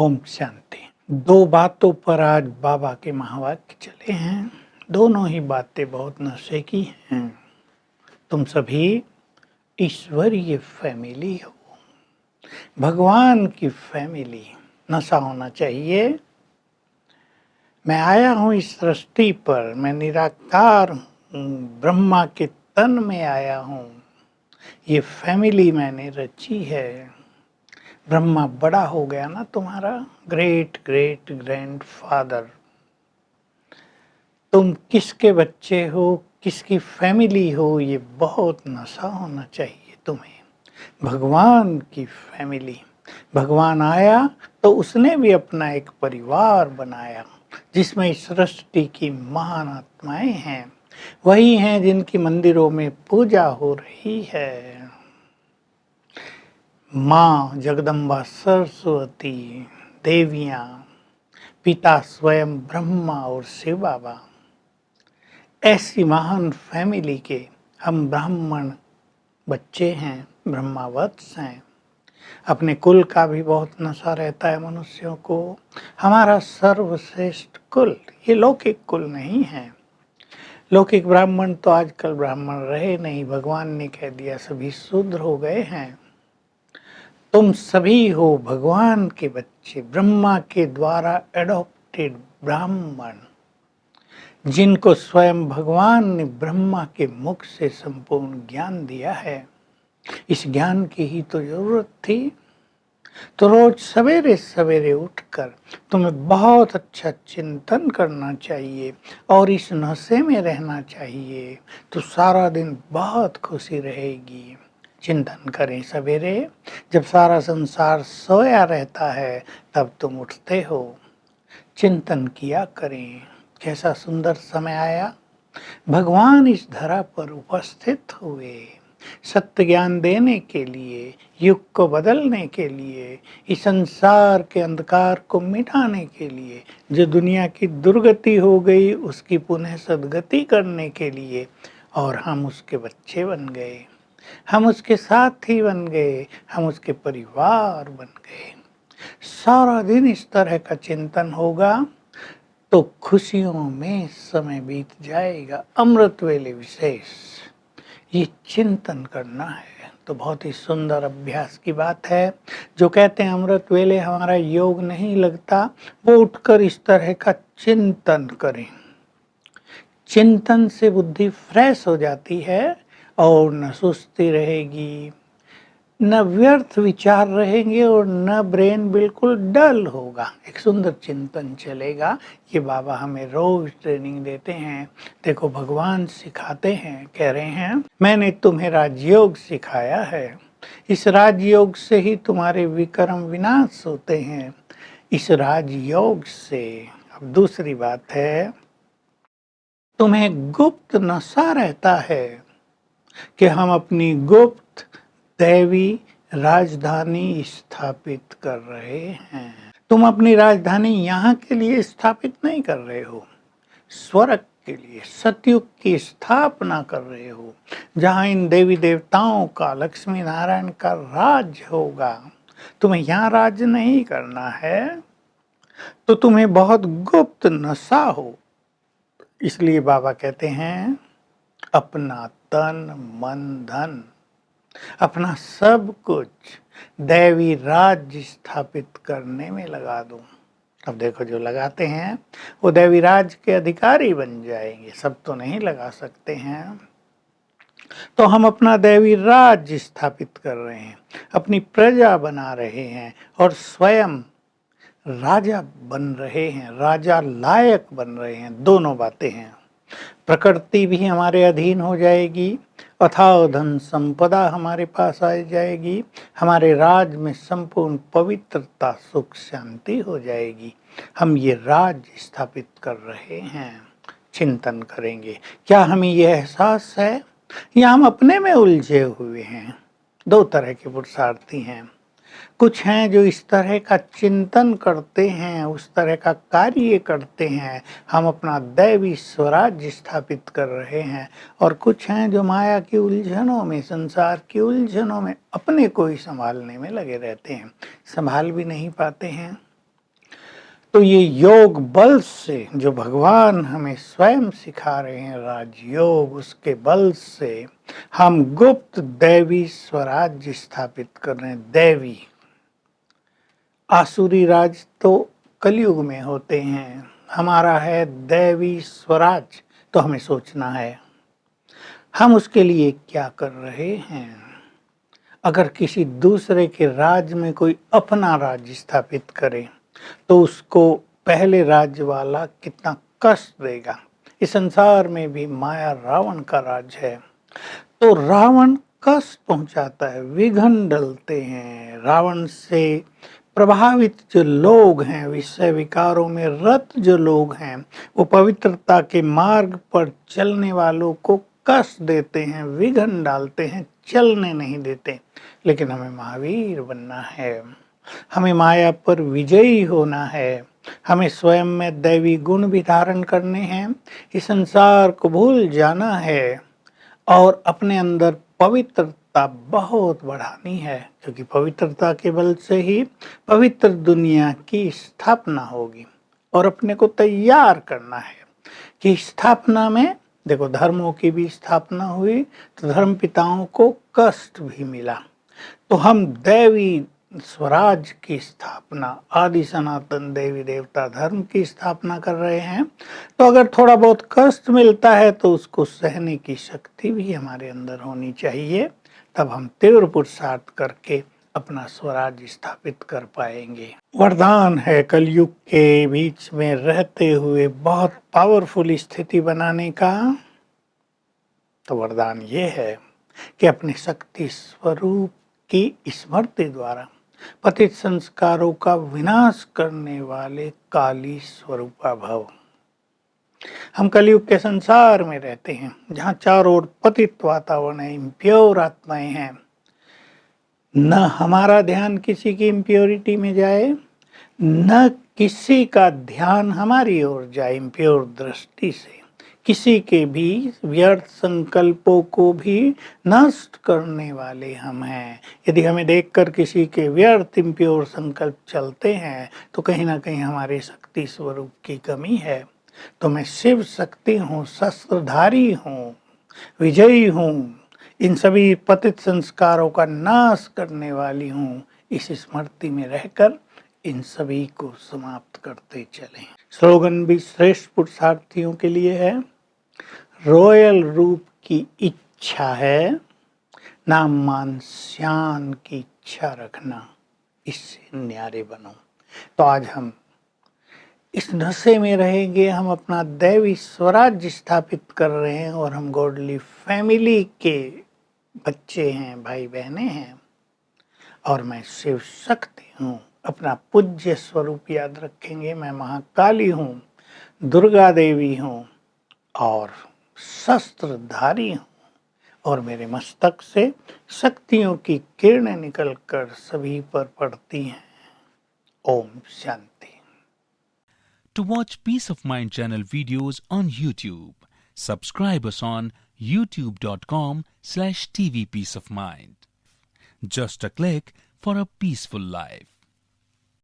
ओम शांति। दो बातों पर आज बाबा के महावाक्य चले हैं। दोनों ही बातें बहुत नशे की हैं। तुम सभी ईश्वरीय फैमिली हो, भगवान की फैमिली। नशा होना चाहिए। मैं आया हूँ इस सृष्टि पर, मैं निराकार हूँ, ब्रह्मा के तन में आया हूँ। ये फैमिली मैंने रची है। ब्रह्मा बड़ा हो गया ना तुम्हारा, ग्रेट ग्रेट ग्रैंडफादर। तुम किसके बच्चे हो, किसकी फैमिली हो, ये बहुत नशा होना चाहिए तुम्हें। भगवान की फैमिली। भगवान आया तो उसने भी अपना एक परिवार बनाया जिसमें सृष्टि की महान आत्माएं हैं। वही हैं जिनकी मंदिरों में पूजा हो रही है। माँ जगदम्बा सरस्वती, देवियाँ, पिता स्वयं ब्रह्मा और शिव बाबा। ऐसी महान फैमिली के हम ब्राह्मण बच्चे हैं, ब्रह्मावत्स हैं। अपने कुल का भी बहुत नशा रहता है मनुष्यों को। हमारा सर्वश्रेष्ठ कुल, ये लौकिक कुल नहीं है। लौकिक ब्राह्मण तो आजकल ब्राह्मण रहे नहीं, भगवान ने कह दिया सभी शूद्र हो गए हैं। तुम सभी हो भगवान के बच्चे, ब्रह्मा के द्वारा एडॉप्टेड ब्राह्मण, जिनको स्वयं भगवान ने ब्रह्मा के मुख से संपूर्ण ज्ञान दिया है। इस ज्ञान की ही तो जरूरत थी। तो रोज सवेरे सवेरे उठकर तुम्हें बहुत अच्छा चिंतन करना चाहिए और इस नशे में रहना चाहिए, तो सारा दिन बहुत खुशी रहेगी। चिंतन करें सवेरे, जब सारा संसार सोया रहता है तब तुम उठते हो। चिंतन किया करें, कैसा सुंदर समय आया। भगवान इस धरा पर उपस्थित हुए सत्य ज्ञान देने के लिए, युग को बदलने के लिए, इस संसार के अंधकार को मिटाने के लिए, जो दुनिया की दुर्गति हो गई उसकी पुनः सद्गति करने के लिए। और हम उसके बच्चे बन गए, हम उसके साथी बन गए, हम उसके परिवार बन गए। सारा दिन इस तरह का चिंतन होगा तो खुशियों में समय बीत जाएगा। अमृत वेले विशेष ये चिंतन करना है तो बहुत ही सुंदर अभ्यास की बात है। जो कहते हैं अमृत वेले हमारा योग नहीं लगता, वो उठकर इस तरह का चिंतन करें। चिंतन से बुद्धि फ्रेश हो जाती है और न सुस्ती रहेगी, न व्यर्थ विचार रहेंगे और न ब्रेन बिल्कुल डल होगा। एक सुंदर चिंतन चलेगा। ये बाबा हमें रोज ट्रेनिंग देते हैं। देखो भगवान सिखाते हैं, कह रहे हैं मैंने तुम्हें राजयोग सिखाया है। इस राजयोग से ही तुम्हारे विक्रम विनाश होते हैं। इस राजयोग से अब दूसरी बात है, तुम्हें गुप्त नशा रहता है कि हम अपनी गुप्त दैवी राजधानी स्थापित कर रहे हैं। तुम अपनी राजधानी यहाँ के लिए स्थापित नहीं कर रहे हो, स्वर्ग के लिए, सतयुग की स्थापना कर रहे हो, जहाँ इन देवी देवताओं का, लक्ष्मी नारायण का राज होगा। तुम्हें यहाँ राज नहीं करना है, तो तुम्हें बहुत गुप्त नशा हो। इसलिए बाबा कहते हैं अपना तन मन धन, अपना सब कुछ दैवी राज्य स्थापित करने में लगा दो। अब देखो जो लगाते हैं वो दैवी राज के अधिकारी बन जाएंगे, सब तो नहीं लगा सकते हैं। तो हम अपना दैवी राज्य स्थापित कर रहे हैं, अपनी प्रजा बना रहे हैं और स्वयं राजा बन रहे हैं, राजा लायक बन रहे हैं। दोनों बातें हैं। प्रकृति भी हमारे अधीन हो जाएगी, अथाह धन संपदा हमारे पास आ जाएगी, हमारे राज में संपूर्ण पवित्रता सुख शांति हो जाएगी। हम ये राज स्थापित कर रहे हैं। चिंतन करेंगे, क्या हमें ये एहसास है या हम अपने में उलझे हुए हैं? दो तरह के पुरुषार्थी हैं। कुछ हैं जो इस तरह का चिंतन करते हैं, उस तरह का कार्य करते हैं, हम अपना दैवी स्वराज्य स्थापित कर रहे हैं। और कुछ हैं जो माया की उलझनों में, संसार की उलझनों में अपने को ही संभालने में लगे रहते हैं, संभाल भी नहीं पाते हैं। तो ये योग बल से जो भगवान हमें स्वयं सिखा रहे हैं राजयोग, उसके बल से हम गुप्त दैवी स्वराज्य स्थापित कर रहे हैं। दैवी, आसुरी राज तो कलयुग में होते हैं, हमारा है दैवी स्वराज। तो हमें सोचना है हम उसके लिए क्या कर रहे हैं। अगर किसी दूसरे के राज में कोई अपना राज्य स्थापित करे तो उसको पहले राज्य वाला कितना कष्ट देगा। इस संसार में भी माया रावण का राज है, तो रावण कष्ट पहुंचाता है, विघ्न डलते हैं। रावण से प्रभावित जो लोग हैं, विषय विकारों में रत जो लोग हैं, वो पवित्रता के मार्ग पर चलने वालों को कष्ट देते हैं, विघ्न डालते हैं, चलने नहीं देते। लेकिन हमें महावीर बनना है, हमें माया पर विजयी होना है, हमें स्वयं में दैवी गुण भी धारण करने हैं, इस संसार को भूल जाना है और अपने अंदर पवित्रता बहुत बढ़ानी है, क्योंकि पवित्रता के बल से ही पवित्र दुनिया की स्थापना होगी। और अपने को तैयार करना है कि स्थापना में देखो, धर्मों की भी स्थापना हुई तो धर्म पिताओं को कष्ट भी मिला। तो हम दैवी स्वराज की स्थापना, आदि सनातन देवी देवता धर्म की स्थापना कर रहे हैं। तो अगर थोड़ा बहुत कष्ट मिलता है तो उसको सहने की शक्ति भी हमारे अंदर होनी चाहिए, तब हम तीव्र पुरुषार्थ करके अपना स्वराज स्थापित कर पाएंगे। वरदान है कलयुग के बीच में रहते हुए बहुत पावरफुल स्थिति बनाने का। तो वरदान ये है कि अपने शक्ति स्वरूप की स्मृति द्वारा पतित संस्कारों का विनाश करने वाले काली स्वरूपा भव। हम कलयुग के संसार में रहते हैं जहाँ चारों ओर पतित वातावरण है, इम्प्योर आत्माएं हैं। न हमारा ध्यान किसी की इम्प्योरिटी में जाए, न किसी का ध्यान हमारी ओर जाए इम्प्योर दृष्टि से। किसी के भी व्यर्थ संकल्पों को भी नष्ट करने वाले हम हैं। यदि हमें देखकर किसी के व्यर्थ इम्प्योर संकल्प चलते हैं तो कहीं ना कहीं हमारे शक्ति स्वरूप की कमी है। तो मैं शिव शक्ति हूँ, शस्त्रधारी हूँ, विजयी हूँ, इन सभी पतित संस्कारों का नाश करने वाली हूँ। इस स्मृति में रहकर इन सभी को समाप्त करते चलें। स्लोगन भी श्रेष्ठ पुरुषार्थियों के लिए है। रॉयल रूप की इच्छा है, नाम मान श्यान की इच्छा रखना, इससे न्यारे बनो। तो आज हम इस नशे में रहेंगे, हम अपना दैवी स्वराज्य स्थापित कर रहे हैं और हम गॉडली फैमिली के बच्चे हैं, भाई बहने हैं। और मैं शिव शक्ति हूँ, अपना पूज्य स्वरूप याद रखेंगे। मैं महाकाली हूँ, दुर्गा देवी हूँ और शस्त्रधारी हूँ, और मेरे मस्तक से शक्तियों की किरणें निकलकर सभी पर पड़ती हैं। Om Shanti. To watch Peace of Mind channel videos on YouTube, subscribe us on youtube.com/tvpeaceofmind. Just a click for a peaceful life.